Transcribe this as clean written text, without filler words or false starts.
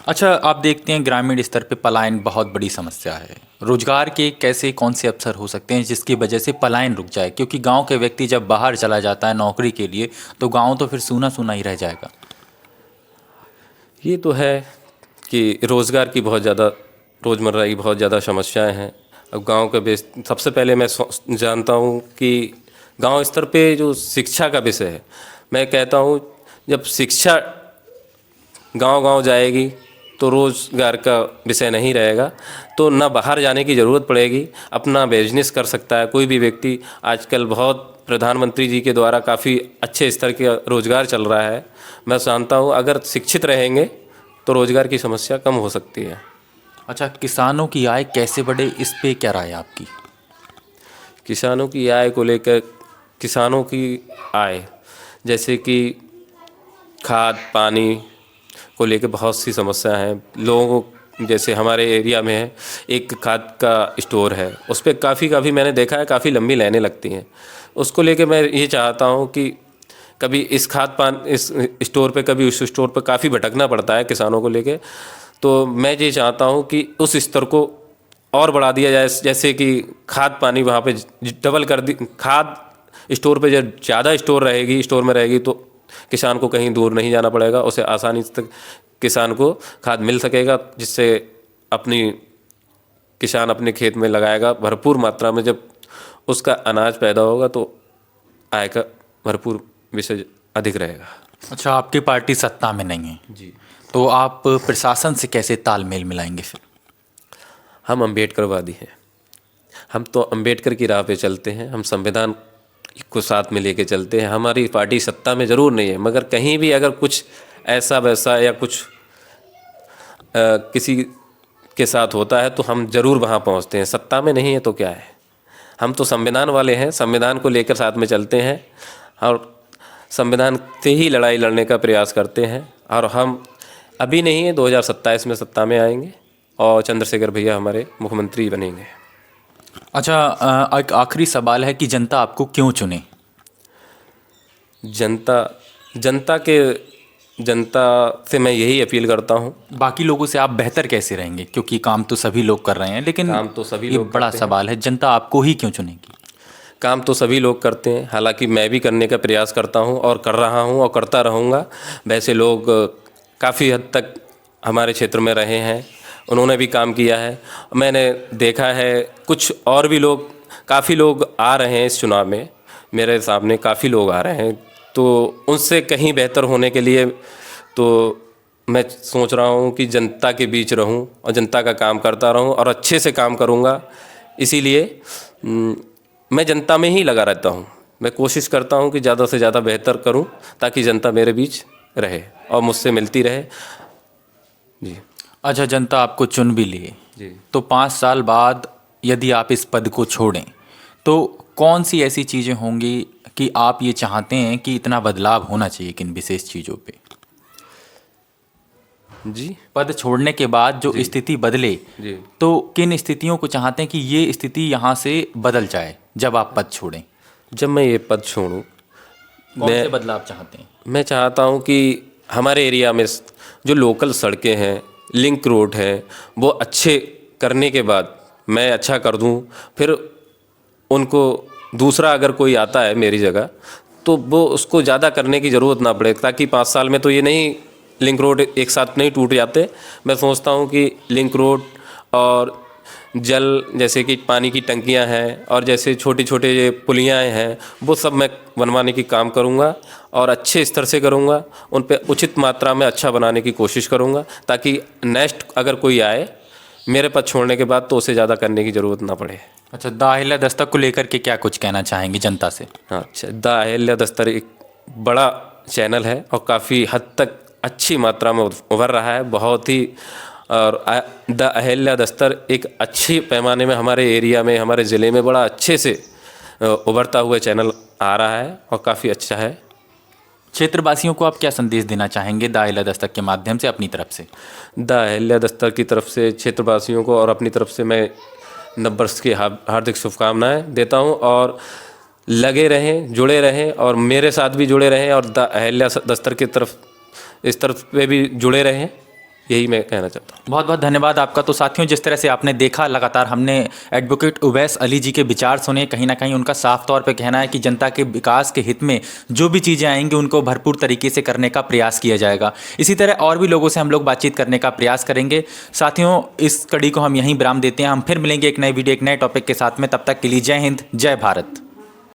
अच्छा, आप देखते हैं ग्रामीण स्तर पे पलायन बहुत बड़ी समस्या है। रोजगार के कैसे कौन से अवसर हो सकते हैं जिसकी वजह से पलायन रुक जाए? क्योंकि गांव के व्यक्ति जब बाहर चला जाता है नौकरी के लिए तो गांव तो फिर सूना सूना ही रह जाएगा। ये तो है कि रोज़गार की बहुत ज़्यादा, रोज़मर्रा की बहुत ज़्यादा समस्याएं हैं। अब गांव का बेस, सबसे पहले मैं जानता हूँ कि गांव स्तर पे जो शिक्षा का विषय है, मैं कहता हूँ जब शिक्षा गांव-गांव जाएगी तो रोज़गार का विषय नहीं रहेगा, तो ना बाहर जाने की ज़रूरत पड़ेगी, अपना बिजनेस कर सकता है कोई भी व्यक्ति। आजकल बहुत प्रधानमंत्री जी के द्वारा काफ़ी अच्छे स्तर का रोज़गार चल रहा है। मैं जानता हूँ अगर शिक्षित रहेंगे तो रोज़गार की समस्या कम हो सकती है। अच्छा, किसानों की आय कैसे बढ़े, इस पे क्या राय है आपकी? किसानों की आय को लेकर, किसानों की आय जैसे कि खाद पानी को लेकर बहुत सी समस्या हैं लोगों को। जैसे हमारे एरिया में है एक खाद का स्टोर है, उस पर काफ़ी मैंने देखा है काफ़ी लंबी लाइनें लगती हैं। उसको लेकर मैं ये चाहता हूँ कि कभी इस इस स्टोर पे, कभी उस स्टोर पे काफ़ी भटकना पड़ता है किसानों को लेके। तो मैं ये चाहता हूँ कि उस स्तर को और बढ़ा दिया जाए, जैसे कि खाद पानी वहाँ पे डबल कर दी। खाद स्टोर पे जब ज़्यादा स्टोर में रहेगी तो किसान को कहीं दूर नहीं जाना पड़ेगा, उसे आसानी से किसान को खाद मिल सकेगा, जिससे अपनी किसान अपने खेत में लगाएगा भरपूर मात्रा में। जब उसका अनाज पैदा होगा तो आय का भरपूर विषय अधिक रहेगा। अच्छा, आपकी पार्टी सत्ता में नहीं है जी। तो आप प्रशासन से कैसे तालमेल मिलाएंगे फिर? हम अम्बेडकरवादी हैं, हम तो अम्बेडकर की राह पे चलते हैं, हम संविधान को साथ में लेके चलते हैं। हमारी पार्टी सत्ता में ज़रूर नहीं है, मगर कहीं भी अगर कुछ ऐसा वैसा या कुछ किसी के साथ होता है तो हम ज़रूर वहाँ पहुँचते हैं। सत्ता में नहीं है तो क्या है, हम तो संविधान वाले हैं, संविधान को लेकर साथ में चलते हैं और संविधान से ही लड़ाई लड़ने का प्रयास करते हैं। और हम अभी नहीं है, 2027 में सत्ता में आएंगे और चंद्रशेखर भैया हमारे मुख्यमंत्री बनेंगे। अच्छा, एक आखिरी सवाल है कि जनता आपको क्यों चुने? जनता जनता के जनता से मैं यही अपील करता हूँ। बाकी लोगों से आप बेहतर कैसे रहेंगे, क्योंकि काम तो सभी लोग कर रहे हैं, लेकिन काम तो सभी ये लोग बड़ा करते हैं, सवाल है, जनता आपको ही क्यों चुनेगी? काम तो सभी लोग करते हैं, हालांकि मैं भी करने का प्रयास करता हूं और कर रहा हूं और करता रहूंगा। वैसे लोग काफ़ी हद तक हमारे क्षेत्र में रहे हैं, उन्होंने भी काम किया है। मैंने देखा है कुछ और भी लोग, काफ़ी लोग आ रहे हैं इस चुनाव में, मेरे सामने काफ़ी लोग आ रहे हैं, तो उनसे कहीं बेहतर होने के लिए तो मैं सोच रहा हूं कि जनता के बीच रहूं और जनता का काम करता रहूं और अच्छे से काम करूंगा। इसीलिए मैं जनता में ही लगा रहता हूँ। मैं कोशिश करता हूँ कि ज़्यादा से ज़्यादा बेहतर करूँ ताकि जनता मेरे बीच रहे और मुझसे मिलती रहे। जी। अच्छा, जनता आपको चुन भी लिए जी। तो 5 साल बाद यदि आप इस पद को छोड़ें तो कौन सी ऐसी चीज़ें होंगी कि आप ये चाहते हैं कि इतना बदलाव होना चाहिए किन विशेष चीज़ों पे? जी। पद छोड़ने के बाद जो जी। स्थिति बदले, जी। तो किन स्थितियों को चाहते हैं कि ये स्थिति यहाँ से बदल जाए जब आप पद छोड़ें? जब मैं ये पद छोड़ूं, कौन से मैं बदलाव चाहते हैं? मैं चाहता हूं कि हमारे एरिया में जो लोकल सड़कें हैं, लिंक रोड हैं, वो अच्छे करने के बाद मैं अच्छा कर दूं, फिर उनको दूसरा अगर कोई आता है मेरी जगह तो वो उसको ज़्यादा करने की ज़रूरत ना पड़े, ताकि 5 साल में तो ये नहीं, लिंक रोड एक साथ नहीं टूट जाते। मैं सोचता हूँ कि लिंक रोड और जल, जैसे कि पानी की टंकियाँ हैं और जैसे छोटी छोटे ये पुलियाँ हैं, वो सब मैं बनवाने की काम करूँगा और अच्छे स्तर से करूँगा, उन पे उचित मात्रा में अच्छा बनाने की कोशिश करूँगा, ताकि नेक्स्ट अगर कोई आए मेरे पद छोड़ने के बाद तो उसे ज़्यादा करने की ज़रूरत ना पड़े। अच्छा, दाहिला दस्तक को लेकर के क्या कुछ कहना चाहेंगे जनता से? हाँ, अच्छा, द अहिल्या दस्तर एक बड़ा चैनल है और काफ़ी हद तक अच्छी मात्रा में उभर रहा है, बहुत ही। और द अहिल्या दस्तर एक अच्छी पैमाने में हमारे एरिया में, हमारे ज़िले में बड़ा अच्छे से उभरता हुआ चैनल आ रहा है और काफ़ी अच्छा है। क्षेत्रवासियों को आप क्या संदेश देना चाहेंगे दाहिला दस्तक के माध्यम से अपनी तरफ से? द अहिल्या दस्तर की तरफ से क्षेत्रवासियों को और अपनी तरफ से मैं नववर्ष की हार्दिक शुभकामनाएं देता हूं और लगे रहें, जुड़े रहें और मेरे साथ भी जुड़े रहें और द अहिल्या दस्तर की तरफ, इस तरफ पे भी जुड़े रहें। यही मैं कहना चाहता हूँ। बहुत बहुत धन्यवाद आपका। तो साथियों, जिस तरह से आपने देखा, लगातार हमने एडवोकेट उवैस अली जी के विचार सुने। कहीं ना कहीं उनका साफ तौर पे कहना है कि जनता के विकास के हित में जो भी चीज़ें आएंगी उनको भरपूर तरीके से करने का प्रयास किया जाएगा। इसी तरह और भी लोगों से हम लोग बातचीत करने का प्रयास करेंगे। साथियों, इस कड़ी को हम यहीं विराम देते हैं। हम फिर मिलेंगे एक नए वीडियो, एक नए टॉपिक के साथ में। तब तक के लिए जय हिंद, जय भारत।